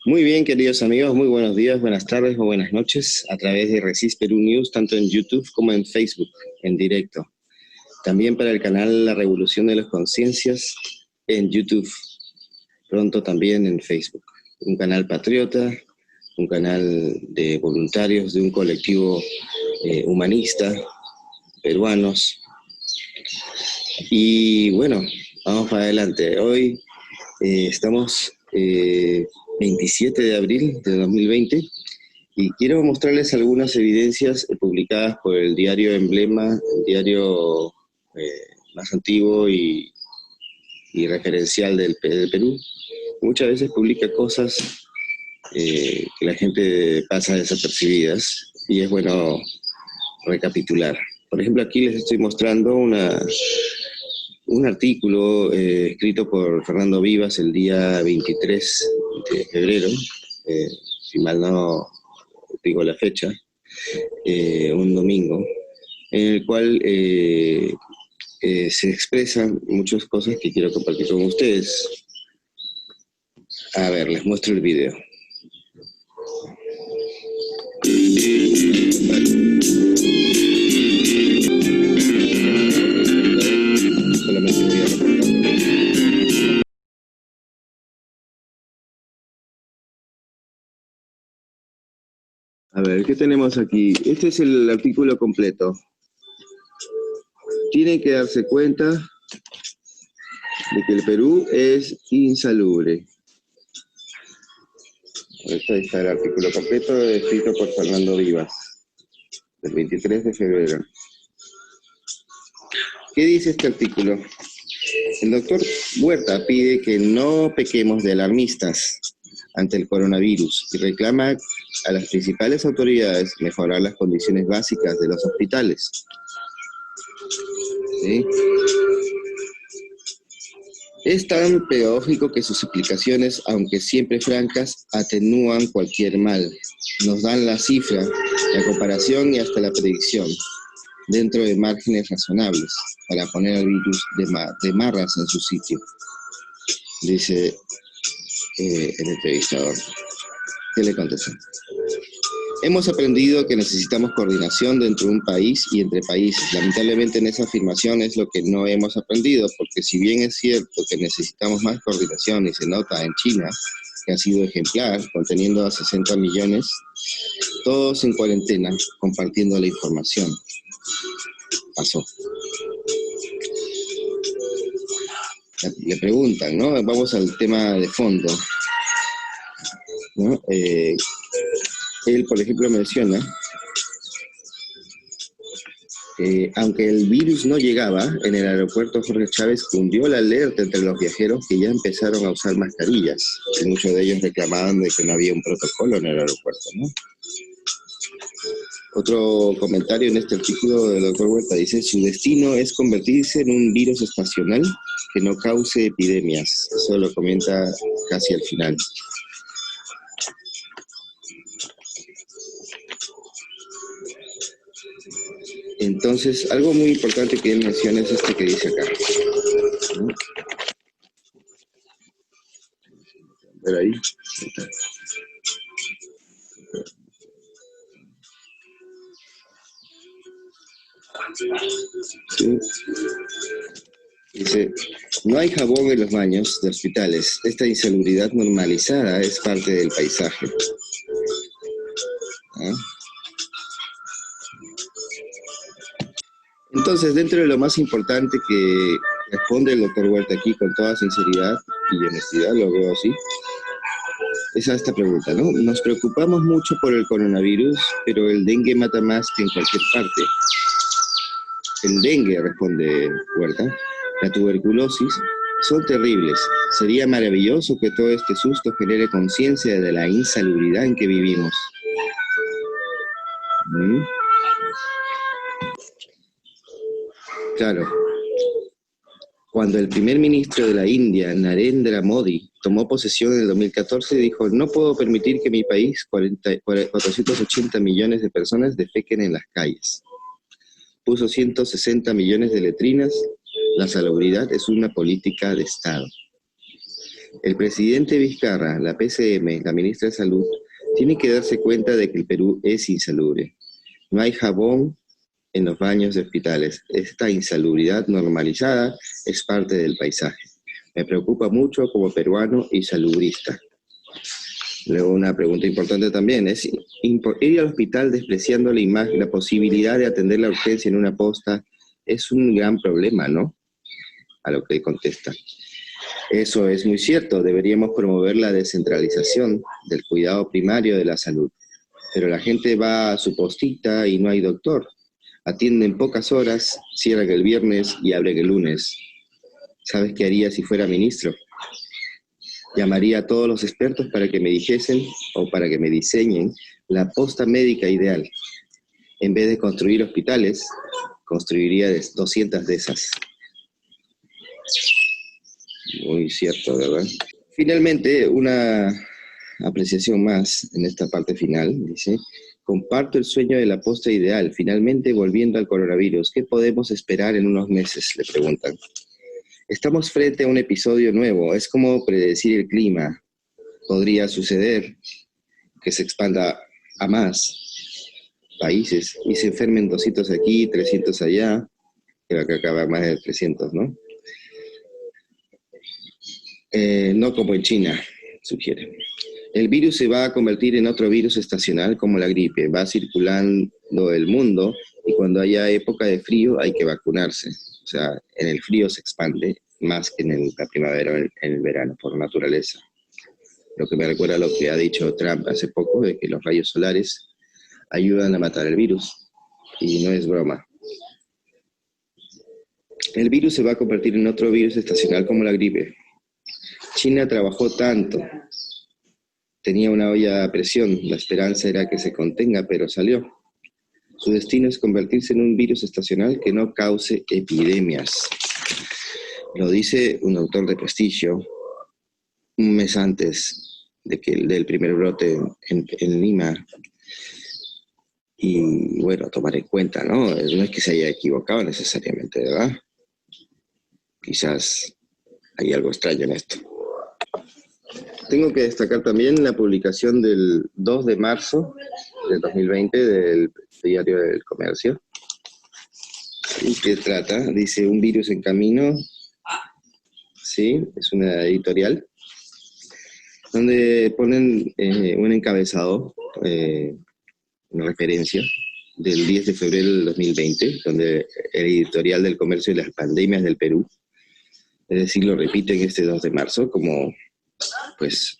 Muy bien, queridos amigos, muy buenos días, buenas tardes o buenas noches a través de Resist Perú News, tanto en YouTube como en Facebook, en directo. También para el canal La Revolución de las Conciencias en YouTube, pronto también en Facebook. Un canal patriota, un canal de voluntarios de un colectivo humanista, peruanos. Y bueno, vamos para adelante. Hoy estamos 27 de abril de 2020 y quiero mostrarles algunas evidencias publicadas por el diario Emblema, el diario más antiguo y referencial del Perú. Muchas veces publica cosas que la gente pasa desapercibidas y es bueno recapitular. Por ejemplo, aquí les estoy mostrando un artículo escrito por Fernando Vivas el día 23 de febrero, si mal no digo la fecha, un domingo, en el cual se expresan muchas cosas que quiero compartir con ustedes. A ver, les muestro el video. Solamente voy a recortar. A ver, ¿qué tenemos aquí? Este es el artículo completo. Tienen que darse cuenta de que el Perú es insalubre. Ahí está el artículo completo escrito por Fernando Vivas, del 23 de febrero. ¿Qué dice este artículo? El doctor Huerta pide que no pequemos de alarmistas ante el coronavirus y reclama a las principales autoridades mejorar las condiciones básicas de los hospitales. ¿Sí? Es tan pedagógico que sus explicaciones, aunque siempre francas, atenúan cualquier mal. Nos dan la cifra, la comparación y hasta la predicción, dentro de márgenes razonables, para poner al virus de marras en su sitio, dice el entrevistador. ¿Qué le contestó? Hemos aprendido que necesitamos coordinación dentro de un país y entre países. Lamentablemente en esa afirmación es lo que no hemos aprendido, porque si bien es cierto que necesitamos más coordinación y se nota en China, que ha sido ejemplar, conteniendo a 60 millones, todos en cuarentena, compartiendo la información. Pasó. Le preguntan, ¿no? Vamos al tema de fondo, ¿no? Él, por ejemplo, menciona aunque el virus no llegaba, en el aeropuerto Jorge Chávez cundió la alerta entre los viajeros que ya empezaron a usar mascarillas. Y muchos de ellos reclamaban de que no había un protocolo en el aeropuerto, ¿no? Otro comentario en este artículo del doctor Huerta dice: su destino es convertirse en un virus estacional que no cause epidemias. Eso lo comenta casi al final. Entonces, algo muy importante que él menciona es este que dice acá, ¿no? A ver ahí. Sí. Dice, no hay jabón en los baños de hospitales. Esta insalubridad normalizada es parte del paisaje. ¿Ah? Entonces, dentro de lo más importante que responde el doctor Huerta aquí con toda sinceridad y honestidad, lo veo así, es a esta pregunta, ¿no? Nos preocupamos mucho por el coronavirus, pero el dengue mata más que en cualquier parte. El dengue, responde Huerta, la tuberculosis, son terribles. Sería maravilloso que todo este susto genere conciencia de la insalubridad en que vivimos. ¿Mm? Claro. Cuando el primer ministro de la India, Narendra Modi, tomó posesión en el 2014, dijo: no puedo permitir que mi país, 480 millones de personas, defequen en las calles. Puso 160 millones de letrinas. La salubridad es una política de Estado. El presidente Vizcarra, la PCM, la ministra de Salud, tiene que darse cuenta de que el Perú es insalubre. No hay jabón en los baños de hospitales. Esta insalubridad normalizada es parte del paisaje. Me preocupa mucho como peruano y salubrista. Luego una pregunta importante también, ¿es ir al hospital despreciando la imagen, la posibilidad de atender la urgencia en una posta? Es un gran problema, ¿no? A lo que él contesta. Eso es muy cierto, deberíamos promover la descentralización del cuidado primario de la salud. Pero la gente va a su postita y no hay doctor. Atienden pocas horas, cierran el viernes y abren el lunes. ¿Sabes qué haría si fuera ministro? Llamaría a todos los expertos para que me dijesen o para que me diseñen la posta médica ideal. En vez de construir hospitales, construiría 200 de esas. Muy cierto, ¿verdad? Finalmente, una apreciación más en esta parte final, dice: comparto el sueño de la posta ideal, finalmente volviendo al coronavirus. ¿Qué podemos esperar en unos meses?, le preguntan. Estamos frente a un episodio nuevo, es como predecir el clima. Podría suceder que se expanda a más países y se enfermen 200 aquí, 300 allá, pero acá acaba más de 300, ¿no? No como en China, sugiere. El virus se va a convertir en otro virus estacional como la gripe, va circulando el mundo y cuando haya época de frío hay que vacunarse. O sea, en el frío se expande más que en la primavera o en el verano, por naturaleza. Lo que me recuerda a lo que ha dicho Trump hace poco, de que los rayos solares ayudan a matar el virus, y no es broma. El virus se va a convertir en otro virus estacional como la gripe. China trabajó tanto, tenía una olla a presión, la esperanza era que se contenga, pero salió. Su destino es convertirse en un virus estacional que no cause epidemias. Lo dice un autor de prestigio un mes antes del primer brote en Lima. Y bueno, tomar en cuenta, ¿no? No es que se haya equivocado necesariamente, ¿verdad? Quizás hay algo extraño en esto. Tengo que destacar también la publicación del 2 de marzo del 2020 del Diario del Comercio. ¿Y qué trata? Dice: un virus en camino. Sí, es una editorial donde ponen un encabezado, una referencia del 10 de febrero del 2020, donde el editorial del Comercio y las pandemias del Perú, es decir, lo repiten este 2 de marzo como, pues,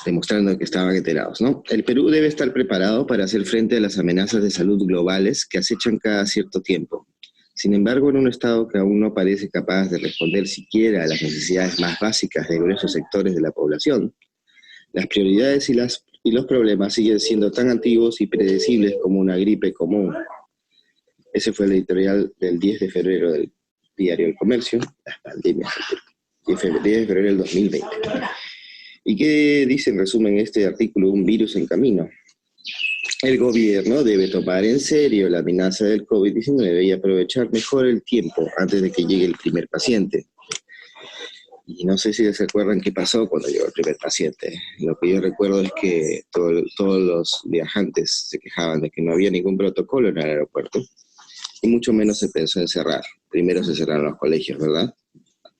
demostrando que estaban enterados, ¿no? El Perú debe estar preparado para hacer frente a las amenazas de salud globales que acechan cada cierto tiempo. Sin embargo, en un Estado que aún no parece capaz de responder siquiera a las necesidades más básicas de gruesos sectores de la población, las prioridades y los problemas siguen siendo tan antiguos y predecibles como una gripe común. Ese fue el editorial del 10 de febrero del Diario del Comercio, las pandemias del Perú, 10 de febrero del 2020. ¿Y qué dice en resumen este artículo? Un virus en camino. El gobierno debe tomar en serio la amenaza del COVID-19 y aprovechar mejor el tiempo antes de que llegue el primer paciente. Y no sé si se acuerdan qué pasó cuando llegó el primer paciente. Lo que yo recuerdo es que todos los viajantes se quejaban de que no había ningún protocolo en el aeropuerto y mucho menos se pensó en cerrar. Primero se cerraron los colegios, ¿verdad?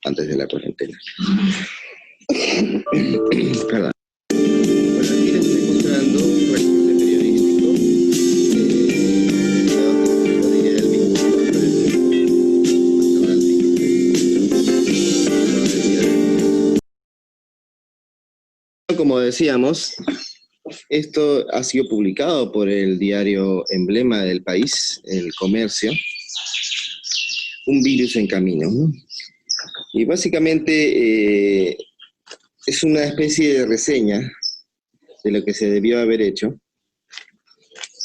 Antes de la cuarentena. Perdón. Bueno, aquí les estoy mostrando un recorte periodístico como decíamos, esto ha sido publicado por el diario emblema del país, El Comercio, un virus en camino, ¿no? Y básicamente es una especie de reseña de lo que se debió haber hecho,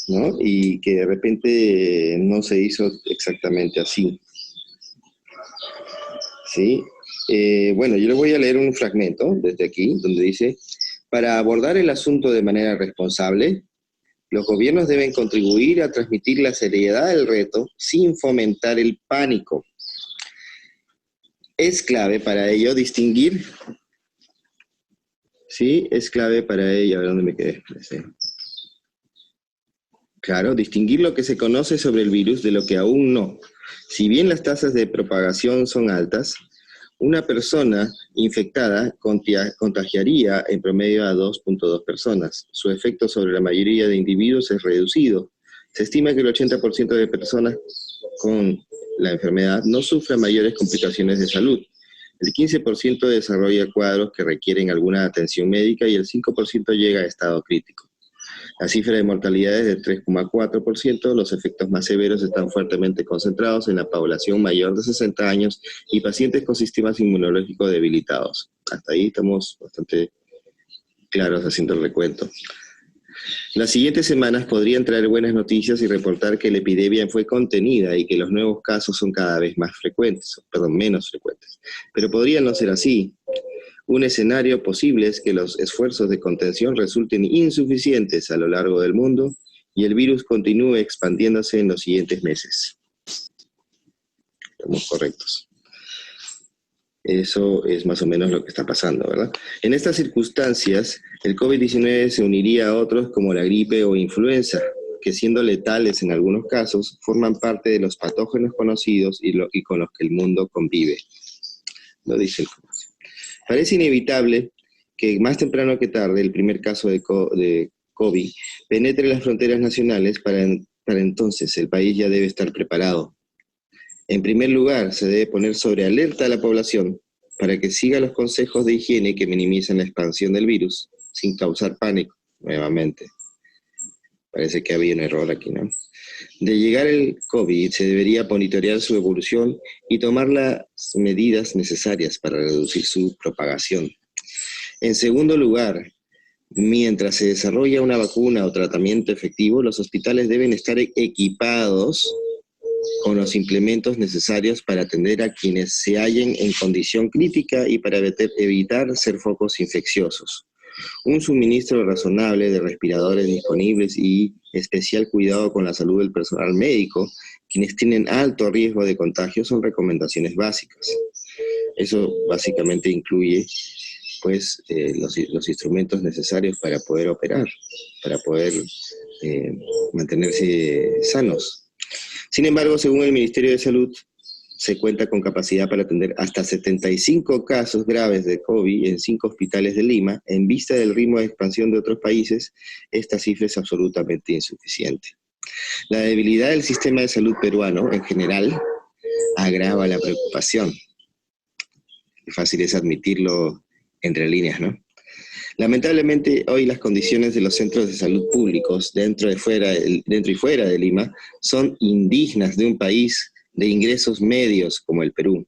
¿no? Y que de repente no se hizo exactamente así, ¿sí? Bueno, yo les voy a leer un fragmento desde aquí, donde dice: para abordar el asunto de manera responsable, los gobiernos deben contribuir a transmitir la seriedad del reto sin fomentar el pánico. Es clave para ello distinguir, ¿sí? Es clave para ello, a ver dónde me quedé. Sí. Claro, distinguir lo que se conoce sobre el virus de lo que aún no. Si bien las tasas de propagación son altas, una persona infectada contagiaría en promedio a 2.2 personas. Su efecto sobre la mayoría de individuos es reducido. Se estima que el 80% de personas con la enfermedad no sufre mayores complicaciones de salud. El 15% desarrolla cuadros que requieren alguna atención médica y el 5% llega a estado crítico. La cifra de mortalidad es de 3,4%, los efectos más severos están fuertemente concentrados en la población mayor de 60 años y pacientes con sistemas inmunológicos debilitados. Hasta ahí estamos bastante claros haciendo el recuento. Las siguientes semanas podrían traer buenas noticias y reportar que la epidemia fue contenida y que los nuevos casos son cada vez más frecuentes, menos frecuentes. Pero podría no ser así. Un escenario posible es que los esfuerzos de contención resulten insuficientes a lo largo del mundo y el virus continúe expandiéndose en los siguientes meses. Estamos correctos. Eso es más o menos lo que está pasando, ¿verdad? En estas circunstancias, el COVID-19 se uniría a otros como la gripe o influenza, que siendo letales en algunos casos, forman parte de los patógenos conocidos y con los que el mundo convive. Lo dice el comercio. Parece inevitable que más temprano que tarde el primer caso de COVID penetre las fronteras nacionales. Para entonces el país ya debe estar preparado. En primer lugar, se debe poner sobre alerta a la población para que siga los consejos de higiene que minimizan la expansión del virus, sin causar pánico, nuevamente. Parece que había un error aquí, ¿no? De llegar el COVID, se debería monitorear su evolución y tomar las medidas necesarias para reducir su propagación. En segundo lugar, mientras se desarrolla una vacuna o tratamiento efectivo, los hospitales deben estar equipados con los implementos necesarios para atender a quienes se hallen en condición crítica y para evitar ser focos infecciosos. Un suministro razonable de respiradores disponibles y especial cuidado con la salud del personal médico, quienes tienen alto riesgo de contagio, son recomendaciones básicas. Eso básicamente incluye pues, los instrumentos necesarios para poder operar, para poder mantenerse sanos. Sin embargo, según el Ministerio de Salud, se cuenta con capacidad para atender hasta 75 casos graves de COVID en 5 hospitales de Lima. En vista del ritmo de expansión de otros países, esta cifra es absolutamente insuficiente. La debilidad del sistema de salud peruano, en general, agrava la preocupación. Fácil es admitirlo entre líneas, ¿no? Lamentablemente, hoy las condiciones de los centros de salud públicos, dentro y fuera de Lima, son indignas de un país de ingresos medios como el Perú.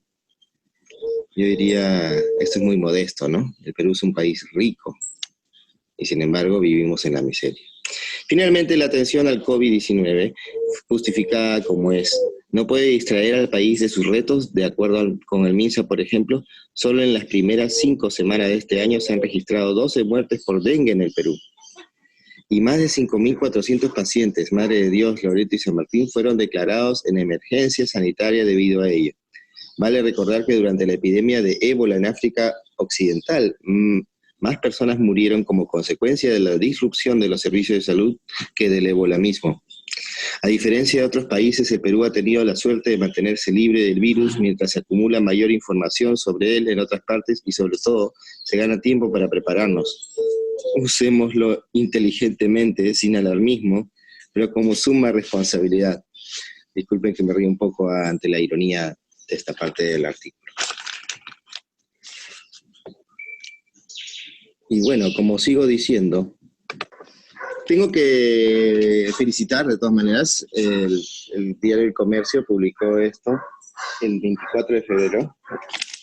Yo diría, esto es muy modesto, ¿no? El Perú es un país rico y sin embargo vivimos en la miseria. Finalmente, la atención al COVID-19, justificada como es, no puede distraer al país de sus retos. De acuerdo con el MINSA, por ejemplo, solo en las primeras 5 semanas de este año se han registrado 12 muertes por dengue en el Perú. Y más de 5.400 pacientes, Madre de Dios, Loreto y San Martín, fueron declarados en emergencia sanitaria debido a ello. Vale recordar que durante la epidemia de ébola en África Occidental, más personas murieron como consecuencia de la disrupción de los servicios de salud que del ébola mismo. A diferencia de otros países, el Perú ha tenido la suerte de mantenerse libre del virus mientras se acumula mayor información sobre él en otras partes y sobre todo se gana tiempo para prepararnos. Usémoslo inteligentemente, sin alarmismo, pero como suma responsabilidad. Disculpen que me río un poco ante la ironía de esta parte del artículo. Y bueno, como sigo diciendo, tengo que felicitar de todas maneras, el diario El Comercio publicó esto el 24 de febrero,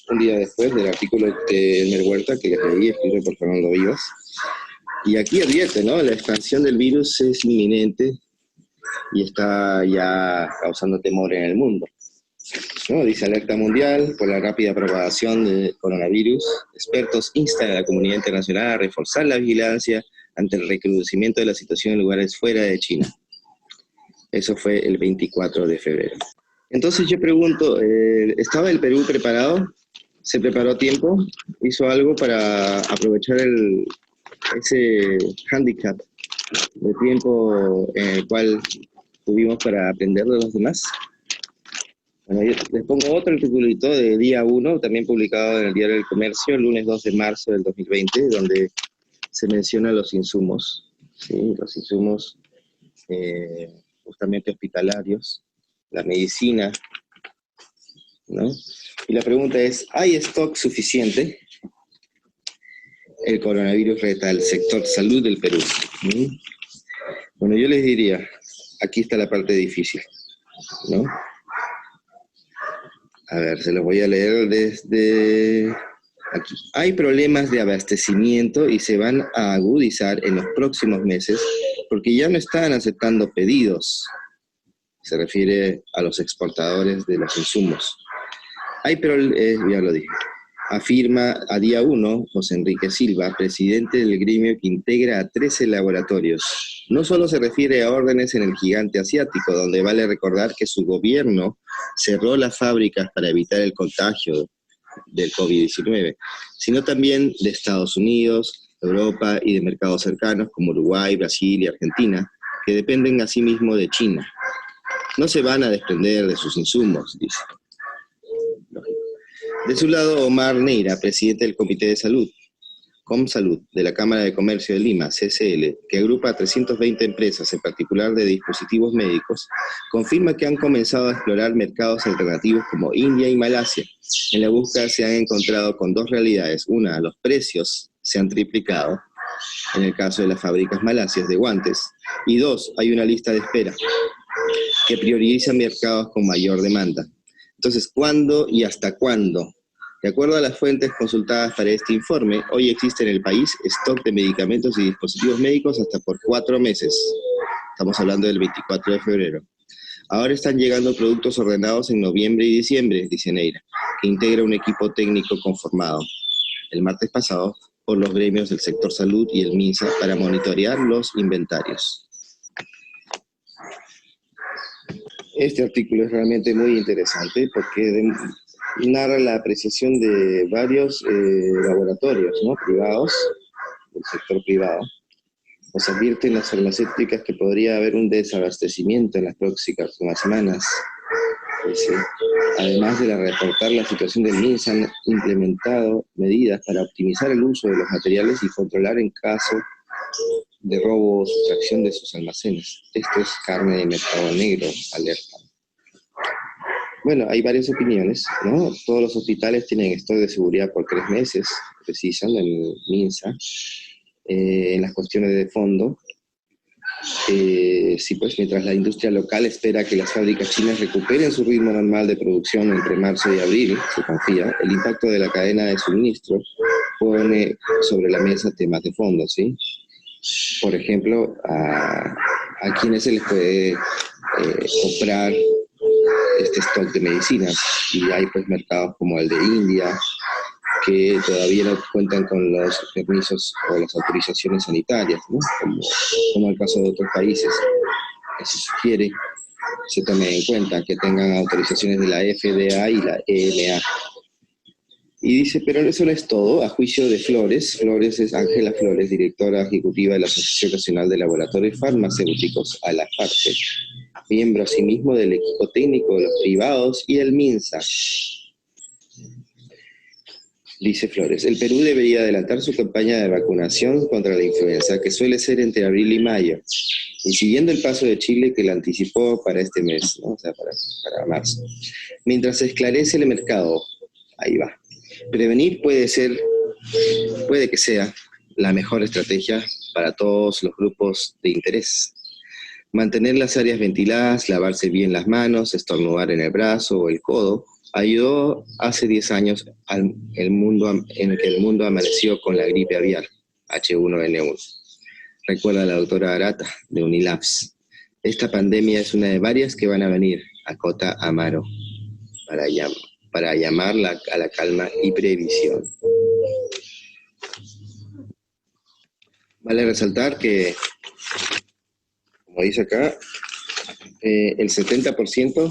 un día después del artículo de Elmer Huerta, que les leí, escrito por Fernando Vivas. Y aquí advierte, ¿no? La expansión del virus es inminente y está ya causando temor en el mundo, ¿no? Dice alerta mundial por la rápida propagación del coronavirus. Expertos instan a la comunidad internacional a reforzar la vigilancia ante el recrudecimiento de la situación en lugares fuera de China. Eso fue el 24 de febrero. Entonces yo pregunto, ¿estaba el Perú preparado? se preparó a tiempo, hizo algo para aprovechar ese handicap de tiempo en el cual tuvimos para aprender de los demás. Bueno, yo les pongo otro articulito de día 1, también publicado en el Diario del Comercio, el lunes 2 de marzo del 2020, donde se mencionan los insumos, ¿sí? Los insumos justamente hospitalarios, la medicina, ¿no? Y la pregunta es, ¿hay stock suficiente? El coronavirus reta al sector salud del Perú. ¿Mm? Bueno, yo les diría, aquí está la parte difícil, ¿no? A ver, se los voy a leer desde aquí. Hay problemas de abastecimiento y se van a agudizar en los próximos meses porque ya no están aceptando pedidos. Se refiere a los exportadores de los insumos. Ya lo dije. Afirma a día 1 José Enrique Silva, presidente del gremio que integra a 13 laboratorios. No solo se refiere a órdenes en el gigante asiático, donde vale recordar que su gobierno cerró las fábricas para evitar el contagio del COVID-19, sino también de Estados Unidos, Europa y de mercados cercanos como Uruguay, Brasil y Argentina, que dependen asimismo de China. No se van a desprender de sus insumos, dice. De su lado, Omar Neira, presidente del Comité de Salud, Comsalud, de la Cámara de Comercio de Lima, CCL, que agrupa a 320 empresas, en particular de dispositivos médicos, confirma que han comenzado a explorar mercados alternativos como India y Malasia. En la búsqueda se han encontrado con dos realidades. Una, los precios se han triplicado, en el caso de las fábricas malasias de guantes. Y dos, hay una lista de espera que prioriza mercados con mayor demanda. Entonces, ¿cuándo y hasta cuándo? De acuerdo a las fuentes consultadas para este informe, hoy existe en el país stock de medicamentos y dispositivos médicos hasta por 4 meses. Estamos hablando del 24 de febrero. Ahora están llegando productos ordenados en noviembre y diciembre, dice Neira, que integra un equipo técnico conformado el martes pasado por los gremios del sector salud y el MINSA para monitorear los inventarios. Este artículo es realmente muy interesante porque narra la apreciación de varios laboratorios, ¿no?, privados, del sector privado. Nos advierten las farmacéuticas que podría haber un desabastecimiento en las próximas semanas. Sí. Además de reportar la situación del MINSA, han implementado medidas para optimizar el uso de los materiales y controlar en caso de robo o sustracción de sus almacenes. Esto es carne de mercado negro, alerta. Bueno, hay varias opiniones, ¿no? Todos los hospitales tienen stock de seguridad por 3 meses, precisan en el MINSA. En las cuestiones de fondo, sí, pues mientras la industria local espera que las fábricas chinas recuperen su ritmo normal de producción entre marzo y abril, se confía, el impacto de la cadena de suministro pone sobre la mesa temas de fondo, ¿sí? Por ejemplo, a quienes se les puede comprar este stock de medicinas, y hay pues mercados como el de India, que todavía no cuentan con los permisos o las autorizaciones sanitarias, ¿no?, como el caso de otros países. Se sugiere se tome en cuenta que tengan autorizaciones de la FDA y la EMA. Y dice, pero eso no es todo. A juicio de Flores es Ángela Flores, directora ejecutiva de la Asociación Nacional de Laboratorios Farmacéuticos, ALAFARTE, miembro asimismo del equipo técnico de los privados y el MINSA. Dice Flores, el Perú debería adelantar su campaña de vacunación contra la influenza, que suele ser entre abril y mayo, y siguiendo el paso de Chile, que la anticipó para este mes, ¿no?, o sea, para marzo. Mientras se esclarece el mercado, ahí va. Prevenir puede que sea la mejor estrategia para todos los grupos de interés. Mantener las áreas ventiladas, lavarse bien las manos, estornudar en el brazo o el codo, ayudó hace 10 años en el que el mundo amaneció con la gripe aviar, H1N1. Recuerda la doctora Arata, de Unilabs. Esta pandemia es una de varias que van a venir, acota Amaro, para llamar a la calma y previsión. Vale resaltar que, como dice acá, el 70%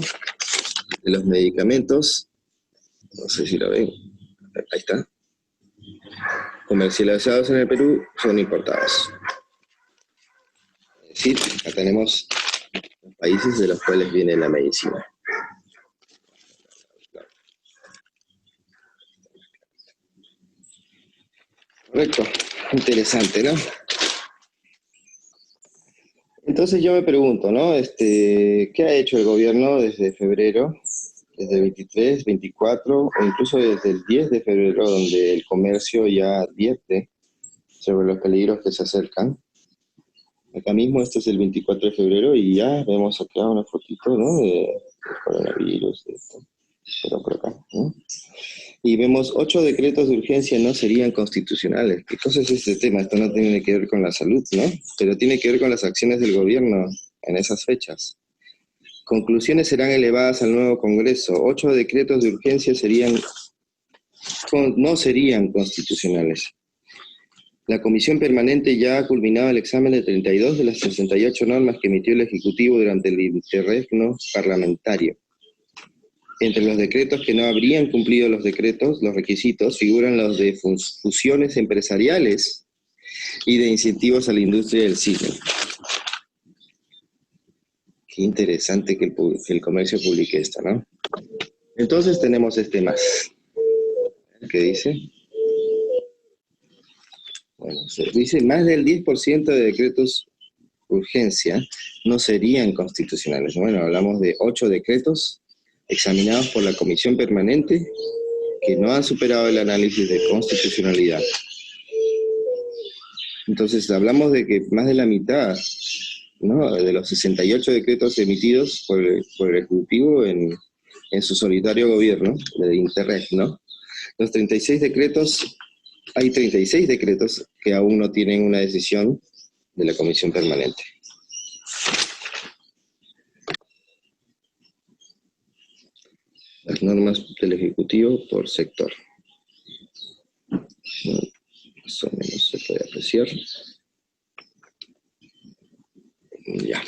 de los medicamentos, no sé si lo ven, Ahí está. Comercializados en el Perú son importados. Es decir, acá tenemos los países de los cuales viene la medicina. Correcto, interesante, ¿no? Entonces yo me pregunto, ¿no? ¿Qué ha hecho el gobierno desde febrero, desde el 23, 24, o incluso desde el 10 de febrero, donde el comercio ya advierte sobre los peligros que se acercan? Acá mismo, este es el 24 de febrero y ya vemos acá una fotito, ¿no? Del coronavirus, de esto, pero por acá, ¿no? Y vemos 8 decretos de urgencia no serían constitucionales. ¿Qué cosa es este tema? Esto no tiene que ver con la salud, ¿no? Pero tiene que ver con las acciones del gobierno en esas fechas. Conclusiones serán elevadas al nuevo Congreso. 8 decretos de urgencia no serían constitucionales. La Comisión Permanente ya ha culminado el examen de 32 de las 68 normas que emitió el Ejecutivo durante el interregno parlamentario. Entre los decretos que no habrían cumplido los requisitos, figuran los de fusiones empresariales y de incentivos a la industria del cine. Qué interesante que el comercio publique esto, ¿no? Entonces tenemos este más. ¿Qué dice? Bueno, dice más del 10% de decretos de urgencia no serían constitucionales. Bueno, hablamos de 8 decretos examinados por la Comisión Permanente que no han superado el análisis de constitucionalidad. Entonces hablamos de que más de la mitad, ¿no?, de los 68 decretos emitidos por el Ejecutivo en su solitario gobierno de Interreg, ¿no? Los 36 decretos, hay 36 decretos que aún no tienen una decisión de la Comisión Permanente. Las normas del Ejecutivo por sector. Más o menos se puede apreciar. Ya.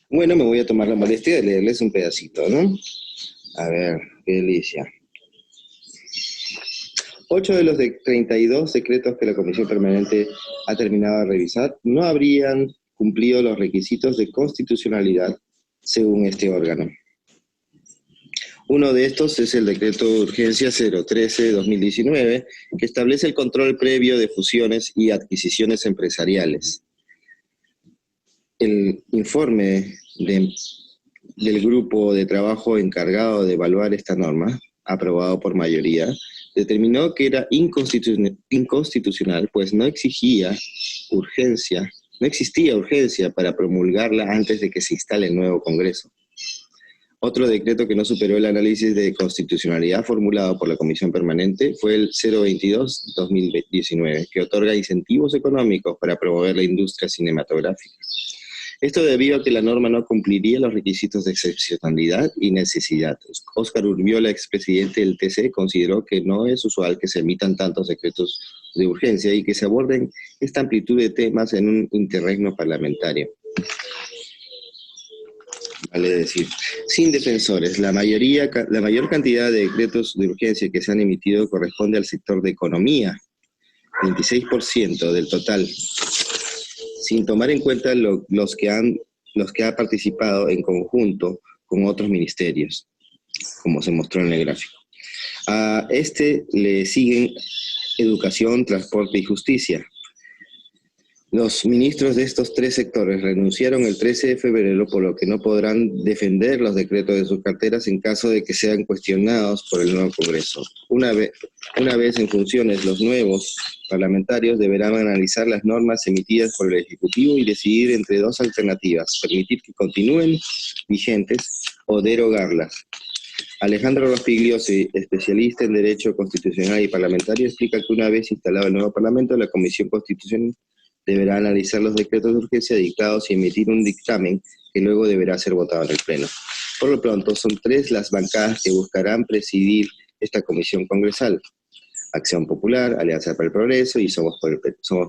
Bueno, me voy a tomar la molestia de leerles un pedacito, ¿no? A ver, qué delicia. 8 de los 32 decretos que la Comisión Permanente ha terminado de revisar no habrían cumplido los requisitos de constitucionalidad según este órgano. Uno de estos es el Decreto de Urgencia 013-2019, que establece el control previo de fusiones y adquisiciones empresariales. El informe del grupo de trabajo encargado de evaluar esta norma, aprobado por mayoría, determinó que era inconstitucional, pues no existía urgencia para promulgarla antes de que se instale el nuevo Congreso. Otro decreto que no superó el análisis de constitucionalidad formulado por la Comisión Permanente fue el 022-2019, que otorga incentivos económicos para promover la industria cinematográfica. Esto debido a que la norma no cumpliría los requisitos de excepcionalidad y necesidad. Óscar Urbiola, expresidente del TC, consideró que no es usual que se emitan tantos decretos de urgencia y que se aborden esta amplitud de temas en un interregno parlamentario. Vale decir, sin defensores, la mayor cantidad de decretos de urgencia que se han emitido corresponde al sector de economía, 26% del total, sin tomar en cuenta los que ha participado en conjunto con otros ministerios, como se mostró en el gráfico. A este le siguen educación, transporte y justicia. Los ministros de estos 3 sectores renunciaron el 13 de febrero, por lo que no podrán defender los decretos de sus carteras en caso de que sean cuestionados por el nuevo Congreso. Una vez en funciones, los nuevos parlamentarios deberán analizar las normas emitidas por el Ejecutivo y decidir entre 2 alternativas: permitir que continúen vigentes o derogarlas. Alejandro Rospigliosi, especialista en Derecho Constitucional y Parlamentario, explica que una vez instalado el nuevo Parlamento, la Comisión Constitucional deberá analizar los decretos de urgencia dictados y emitir un dictamen que luego deberá ser votado en el Pleno. Por lo pronto, son 3 las bancadas que buscarán presidir esta comisión congresal: Acción Popular, Alianza para el Progreso y Somos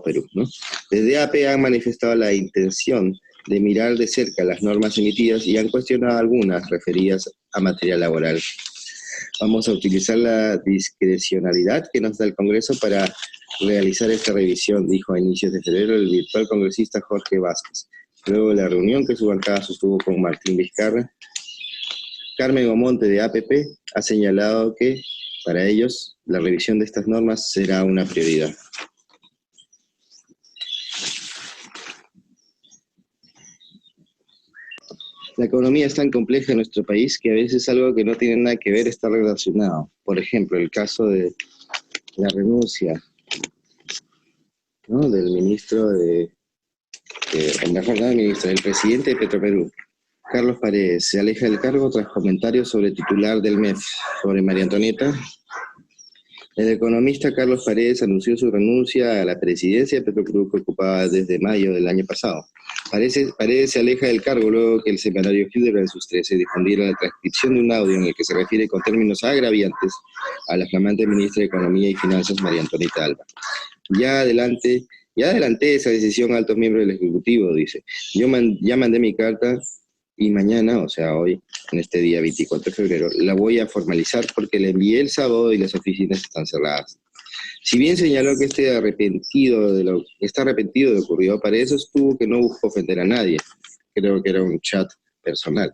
Perú, ¿no? Desde AP han manifestado la intención de mirar de cerca las normas emitidas y han cuestionado algunas referidas a materia laboral. Vamos a utilizar la discrecionalidad que nos da el Congreso para realizar esta revisión, dijo a inicios de febrero el virtual congresista Jorge Vázquez. Luego de la reunión que su bancada sostuvo con Martín Vizcarra, Carmen Omonte de APP ha señalado que, para ellos, la revisión de estas normas será una prioridad. La economía es tan compleja en nuestro país que a veces algo que no tiene nada que ver está relacionado. Por ejemplo, el caso de la renuncia, ¿no?, del ministro del presidente de Petroperú, Carlos Paredes, se aleja del cargo tras comentarios sobre titular del MEF, sobre María Antonieta. El economista Carlos Paredes anunció su renuncia a la presidencia de Petroperú que ocupaba desde mayo del año pasado. Paredes se aleja del cargo luego que el semanario Hildebrand sus 13 difundiera la transcripción de un audio en el que se refiere con términos agraviantes a la flamante ministra de Economía y Finanzas, María Antonieta Alba. Ya adelanté esa decisión a altos miembros del Ejecutivo, dice. Ya mandé mi carta y mañana, o sea, hoy, en este día 24 de febrero, la voy a formalizar porque la envié el sábado y las oficinas están cerradas. Si bien señaló que está arrepentido de lo que ocurrió, para eso estuvo que no buscó ofender a nadie. Creo que era un chat personal.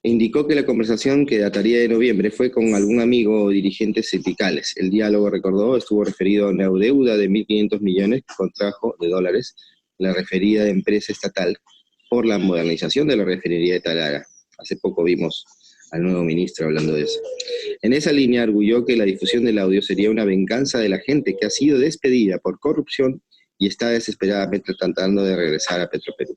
Indicó que la conversación, que dataría de noviembre, fue con algún amigo o dirigentes sindicales. El diálogo, recordó, estuvo referido a una deuda de 1.500 millones que contrajo de dólares la referida empresa estatal por la modernización de la refinería de Talara. Hace poco vimos al nuevo ministro hablando de eso. En esa línea arguyó que la difusión del audio sería una venganza de la gente que ha sido despedida por corrupción y está desesperadamente tratando de regresar a Petroperú.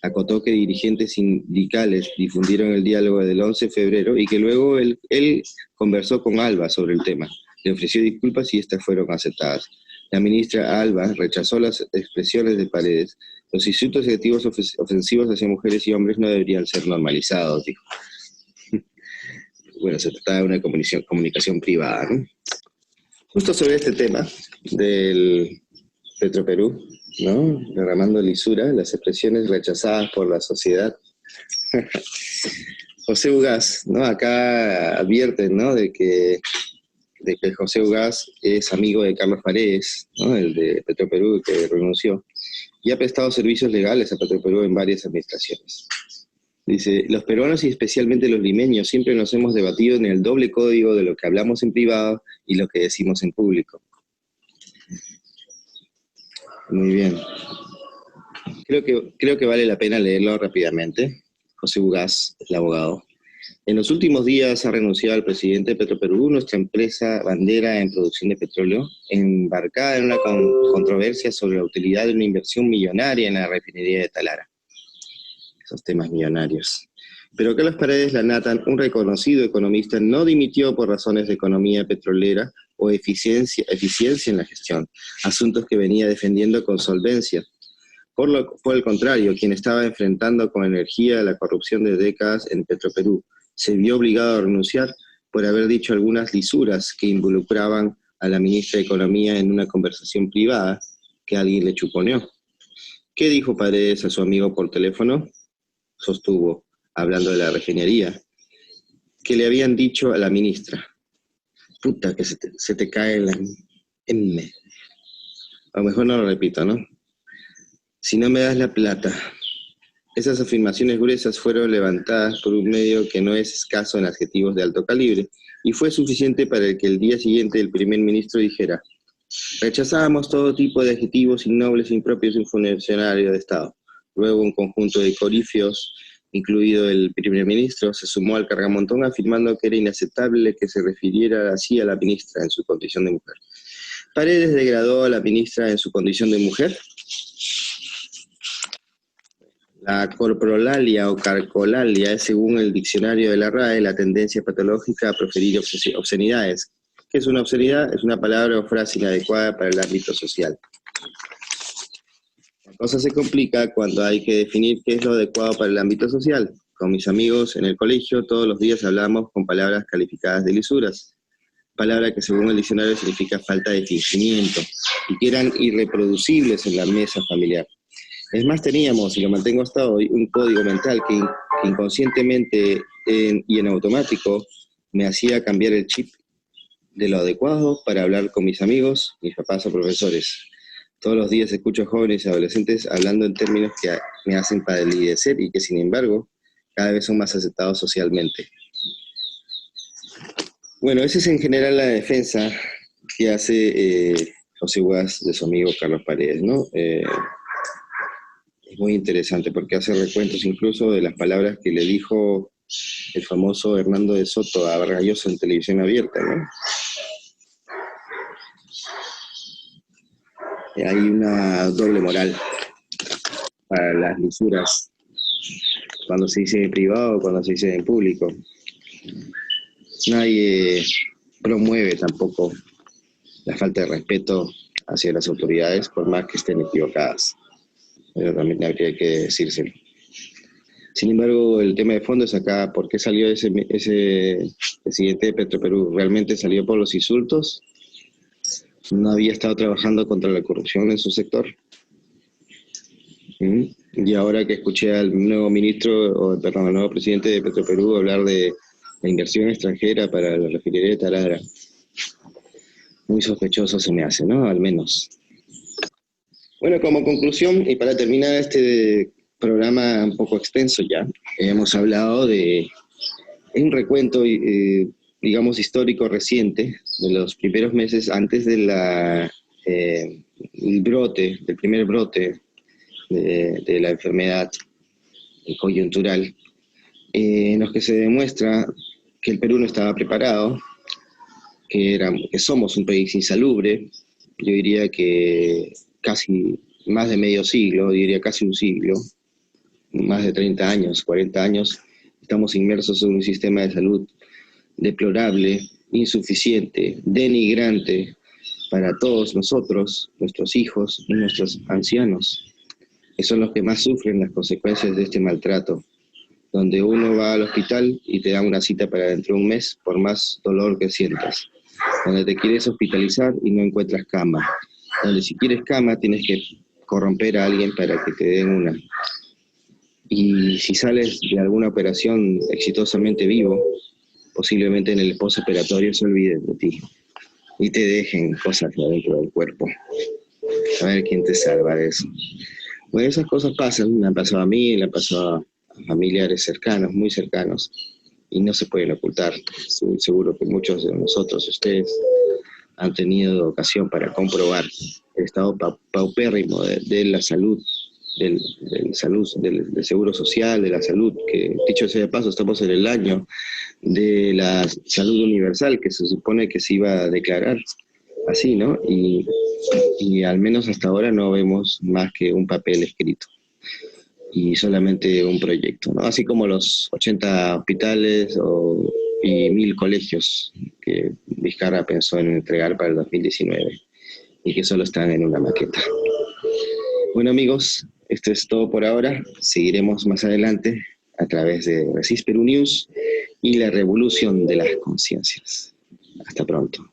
Acotó que dirigentes sindicales difundieron el diálogo del 11 de febrero y que luego él conversó con Alba sobre el tema. Le ofreció disculpas y estas fueron aceptadas. La ministra Alba rechazó las expresiones de Paredes. Los insultos negativos ofensivos hacia mujeres y hombres no deberían ser normalizados, dijo. Bueno, se trataba de una comunicación privada, ¿no? Justo sobre este tema del Petroperú, ¿no?, derramando lisura, las expresiones rechazadas por la sociedad. José Ugaz, ¿no?, acá advierten, ¿no?, de que José Ugaz es amigo de Carlos Paredes, ¿no?, el de Petroperú, que renunció, y ha prestado servicios legales a Petroperú en varias administraciones. Dice, los peruanos y especialmente los limeños siempre nos hemos debatido en el doble código de lo que hablamos en privado y lo que decimos en público. Muy bien. Creo que vale la pena leerlo rápidamente. José Ugaz, el abogado. En los últimos días ha renunciado el presidente de Petroperú, nuestra empresa bandera en producción de petróleo, embarcada en una controversia sobre la utilidad de una inversión millonaria en la refinería de Talara. Esos temas millonarios. Pero Carlos Paredes Lanatan, un reconocido economista, no dimitió por razones de economía petrolera o eficiencia en la gestión, asuntos que venía defendiendo con solvencia. Por el contrario, quien estaba enfrentando con energía la corrupción de décadas en Petroperú, se vio obligado a renunciar por haber dicho algunas lisuras que involucraban a la ministra de Economía en una conversación privada que alguien le chuponeó. ¿Qué dijo Paredes a su amigo por teléfono? Sostuvo, hablando de la refinería, que le habían dicho a la ministra, puta, que se te cae la M. A lo mejor no lo repito, ¿no? Si no me das la plata. Esas afirmaciones gruesas fueron levantadas por un medio que no es escaso en adjetivos de alto calibre, y fue suficiente para que el día siguiente el primer ministro dijera, rechazábamos todo tipo de adjetivos innobles e impropios de un funcionario de Estado. Luego un conjunto de corífeos, incluido el primer ministro, se sumó al cargamontón afirmando que era inaceptable que se refiriera así a la ministra en su condición de mujer. ¿Paredes degradó a la ministra en su condición de mujer? La corporalalia o carcolalia es, según el diccionario de la RAE, la tendencia patológica a proferir obscenidades. ¿Qué es una obscenidad? Es una palabra o frase inadecuada para el ámbito social. La cosa se complica cuando hay que definir qué es lo adecuado para el ámbito social. Con mis amigos en el colegio todos los días hablamos con palabras calificadas de lisuras, palabra que según el diccionario significa falta de fingimiento, y que eran irreproducibles en la mesa familiar. Es más, teníamos, y lo mantengo hasta hoy, un código mental que inconscientemente y en automático me hacía cambiar el chip de lo adecuado para hablar con mis amigos, mis papás o profesores. Todos los días escucho a jóvenes y adolescentes hablando en términos que me hacen palidecer y que, sin embargo, cada vez son más aceptados socialmente. Bueno, esa es en general la defensa que hace José Guas de su amigo Carlos Paredes, ¿no? Es muy interesante porque hace recuentos incluso de las palabras que le dijo el famoso Hernando de Soto a Vargas Llosa en televisión abierta, ¿no? Hay una doble moral para las lisuras, cuando se dice en privado o cuando se dice en público. Nadie promueve tampoco la falta de respeto hacia las autoridades, por más que estén equivocadas. Pero también habría que decírselo. Sin embargo, el tema de fondo es acá, ¿por qué salió ese presidente de Petroperú? ¿Realmente salió por los insultos? ¿No había estado trabajando contra la corrupción en su sector? Y ahora que escuché al nuevo al nuevo presidente de Petroperú hablar de la inversión extranjera para la refinería de Tarara, muy sospechoso se me hace, ¿no? Al menos. Bueno, como conclusión, y para terminar este programa un poco extenso ya, hemos hablado de un recuento, digamos, histórico reciente, de los primeros meses antes de del primer brote de la enfermedad coyuntural, en los que se demuestra que el Perú no estaba preparado, que somos un país insalubre. Yo diría que casi más de medio siglo, diría casi un siglo, más de 30 años, 40 años, estamos inmersos en un sistema de salud deplorable, insuficiente, denigrante para todos nosotros, nuestros hijos y nuestros ancianos, que son los que más sufren las consecuencias de este maltrato, donde uno va al hospital y te da una cita para dentro de un mes por más dolor que sientas, donde te quieres hospitalizar y no encuentras cama, donde si quieres cama tienes que corromper a alguien para que te den una. Y si sales de alguna operación exitosamente vivo, posiblemente en el postoperatorio se olviden de ti y te dejen cosas dentro del cuerpo. A ver quién te salva de eso. Bueno, esas cosas pasan, me han pasado a mí, le han pasado a familiares cercanos, muy cercanos, y no se pueden ocultar. Estoy seguro que muchos de nosotros, ustedes, han tenido ocasión para comprobar el estado paupérrimo de la salud, del seguro social, de la salud, que dicho sea de paso, estamos en el año de la salud universal, que se supone que se iba a declarar así, ¿no? Y al menos hasta ahora no vemos más que un papel escrito y solamente un proyecto, ¿no? Así como los 80 hospitales y 1000 colegios que Vizcarra pensó en entregar para el 2019 y que solo están en una maqueta. Bueno, amigos, esto es todo por ahora. Seguiremos más adelante a través de Resist Perú News y la revolución de las conciencias. Hasta pronto.